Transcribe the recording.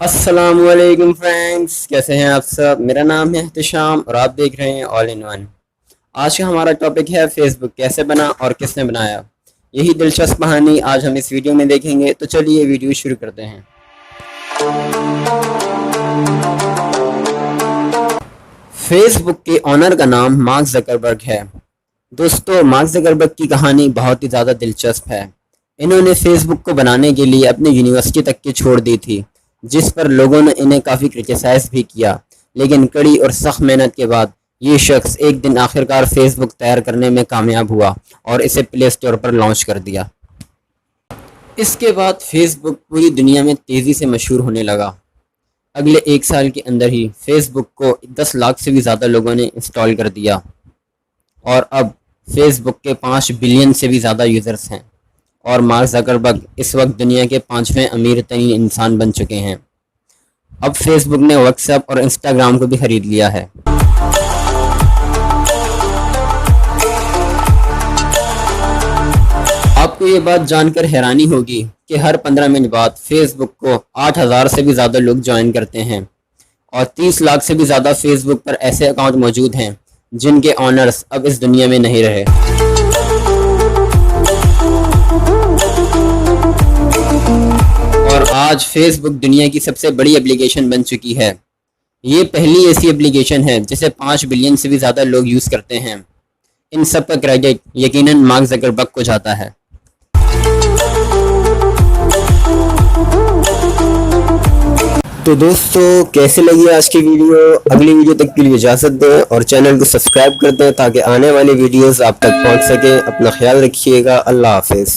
अस्सलामुअलैकुम फ्रेंड्स, कैसे हैं आप सब। मेरा नाम है एहतिशाम और आप देख रहे हैं ऑल इन वन। आज का हमारा टॉपिक है फेसबुक कैसे बना और किसने बनाया। यही दिलचस्प कहानी आज हम इस वीडियो में देखेंगे। तो चलिए वीडियो शुरू करते हैं। फेसबुक के ऑनर का नाम मार्क ज़करबर्ग है। दोस्तों, मार्क ज़करबर्ग की कहानी बहुत ही ज़्यादा दिलचस्प है। इन्होंने फेसबुक को बनाने के लिए अपनी यूनिवर्सिटी तक की छोड़ दी थी, जिस पर लोगों ने इन्हें काफ़ी क्रिटिसाइज भी किया। लेकिन कड़ी और सख्त मेहनत के बाद ये शख्स एक दिन आखिरकार फेसबुक तैयार करने में कामयाब हुआ और इसे प्ले स्टोर पर लॉन्च कर दिया। इसके बाद फेसबुक पूरी दुनिया में तेज़ी से मशहूर होने लगा। अगले एक साल के अंदर ही फेसबुक को 10 लाख से भी ज़्यादा लोगों ने इंस्टॉल कर दिया और अब फेसबुक के 5 बिलियन से भी ज़्यादा यूज़र्स हैं और मार्क ज़करबर्ग इस वक्त दुनिया के 5वें अमीर तरीन इंसान बन चुके हैं। अब फेसबुक ने व्हाट्सएप और इंस्टाग्राम को भी खरीद लिया है। आपको ये बात जानकर हैरानी होगी कि हर 15 मिनट बाद फेसबुक को 8000 से भी ज़्यादा लोग ज्वाइन करते हैं और 30 लाख से भी ज़्यादा फेसबुक पर ऐसे अकाउंट मौजूद हैं जिनके ऑनर्स अब इस दुनिया में नहीं रहे। और आज फेसबुक दुनिया की सबसे बड़ी एप्लीकेशन बन चुकी है। ये पहली ऐसी एप्लीकेशन है जिसे 5 बिलियन से भी ज़्यादा लोग यूज़ करते हैं। इन सब का क्रेडिट यकीनन मार्क ज़करबर्ग को जाता है। तो दोस्तों, कैसे लगी आज की वीडियो। अगली वीडियो तक के लिए इजाज़त दें और चैनल को सब्सक्राइब कर दें ताकि आने वाली वीडियोस आप तक पहुंच सके। अपना ख्याल रखिएगा। अल्लाह हाफिज़।